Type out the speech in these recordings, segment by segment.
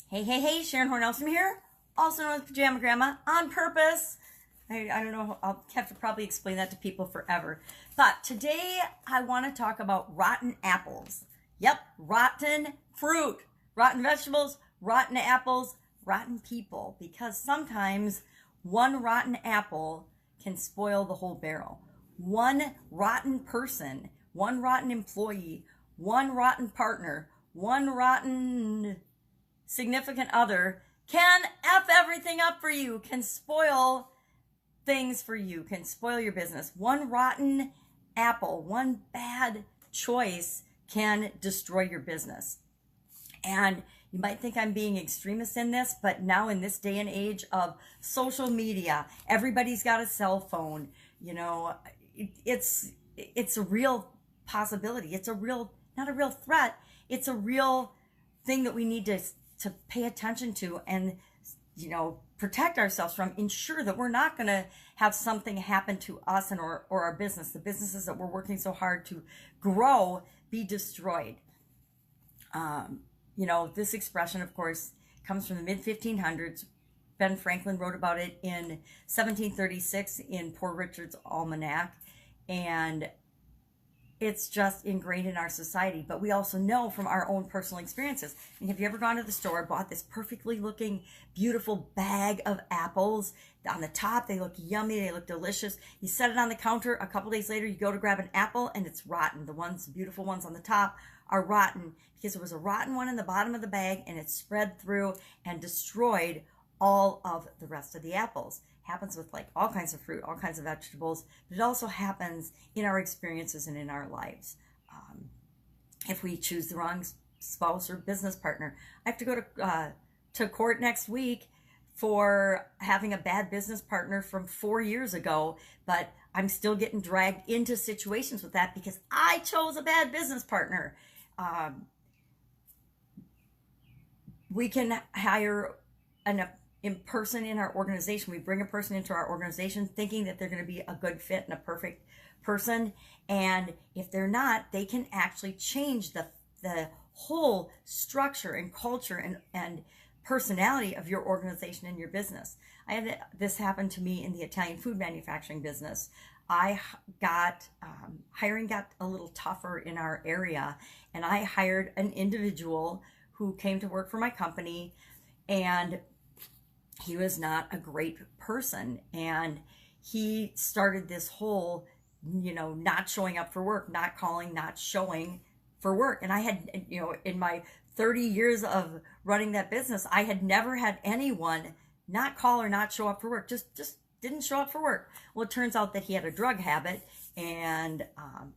Hey, Sharon Horne-Ellstrom here, also known as Pajama Grandma, on purpose. I don't know, I'll have to probably explain that to people forever. But today I want to talk about rotten apples. Yep, rotten fruit, rotten vegetables, rotten apples, rotten people. Because sometimes one rotten apple can spoil the whole barrel. One rotten person, one rotten employee, one rotten partner, one rotten significant other can F everything up for you, can spoil things for you, can spoil your business. One rotten apple, one bad choice can destroy your business. And you might think I'm being extremist in this, but now in this day and age of social media, everybody's got a cell phone. You know, it's a real possibility. It's a real, not a real threat. It's a real thing that we need to pay attention to and, you know, protect ourselves from, ensure that we're not going to have something happen to us and or our business, the businesses that we're working so hard to grow, be destroyed. You know, this expression, of course, comes from the mid-1500s. Ben Franklin wrote about it in 1736 in Poor Richard's Almanac, and it's just ingrained in our society. But we also know from our own personal experiences. I mean, have you ever gone to the store, bought this perfectly looking, beautiful bag of apples? On the top, they look yummy, they look delicious. You set it on the counter, a couple days later, you go to grab an apple, and it's rotten. The beautiful ones on the top are rotten because there was a rotten one in the bottom of the bag, and it spread through and destroyed all of the rest of the apples. Happens with like all kinds of fruit, all kinds of vegetables, but it also happens in our experiences and in our lives. If we choose the wrong spouse or business partner, I have to go to court next week for having a bad business partner from 4 years ago, but I'm still getting dragged into situations with that because I chose a bad business partner. We can hire in person in our organization. We bring a person into our organization thinking that they're going to be a good fit and a perfect person. And if they're not, they can actually change the whole structure and culture and personality of your organization and your business. I had this happen to me in the Italian food manufacturing business. Hiring got a little tougher in our area, and I hired an individual who came to work for my company, and he was not a great person, and he started this whole, you know, not showing up for work, not calling, not showing for work. And I had, you know, in my 30 years of running that business, I had never had anyone not call or not show up for work, just didn't show up for work. Well, it turns out that he had a drug habit and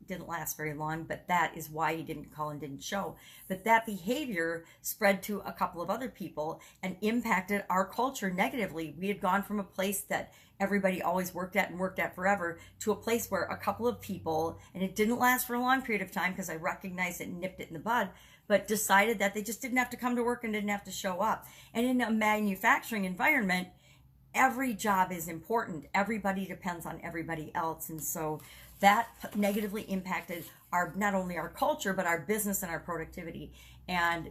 didn't last very long, but that is why he didn't call and didn't show. But that behavior spread to a couple of other people and impacted our culture negatively. We had gone from a place that everybody always worked at and worked at forever to a place where a couple of people, and it didn't last for a long period of time because I recognized it and nipped it in the bud, but decided that they just didn't have to come to work and didn't have to show up. And in a manufacturing environment, every job is important. Everybody depends on everybody else. And so that negatively impacted not only our culture, but our business and our productivity. And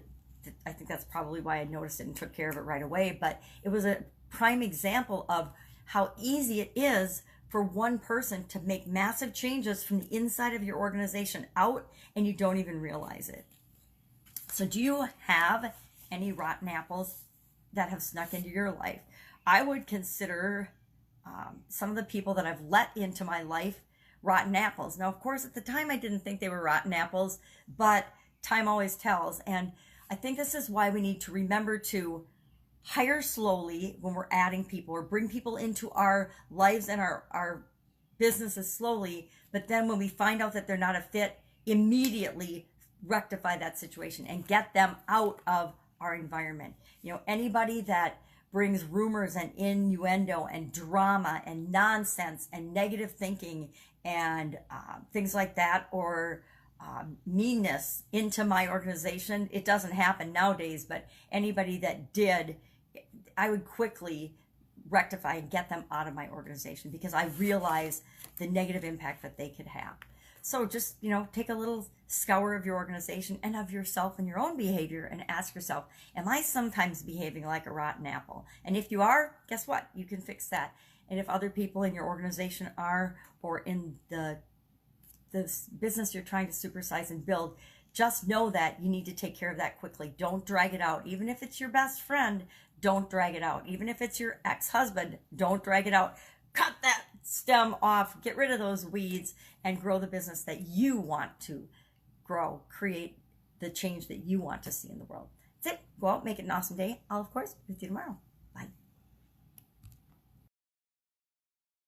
I think that's probably why I noticed it and took care of it right away. But it was a prime example of how easy it is for one person to make massive changes from the inside of your organization out, and you don't even realize it. So do you have any rotten apples that have snuck into your life? I would consider some of the people that I've let into my life rotten apples. Now, of course, at the time I didn't think they were rotten apples, but time always tells. And I think this is why we need to remember to hire slowly when we're adding people, or bring people into our lives and our businesses slowly. But then when we find out that they're not a fit, immediately rectify that situation and get them out of our environment. You know, anybody that brings rumors and innuendo and drama and nonsense and negative thinking and things like that, or meanness into my organization. It doesn't happen nowadays, but anybody that did, I would quickly rectify and get them out of my organization because I realize the negative impact that they could have. So just, you know, take a little scour of your organization and of yourself and your own behavior and ask yourself, am I sometimes behaving like a rotten apple? And if you are, guess what? You can fix that. And if other people in your organization are, or in the business you're trying to supersize and build, just know that you need to take care of that quickly. Don't drag it out. Even if it's your best friend, don't drag it out. Even if it's your ex-husband, don't drag it out. Cut that stem off, get rid of those weeds, and grow the business that you want to grow. Create the change that you want to see in the world. That's it. Go out, make it an awesome day. I'll, of course, be with you tomorrow.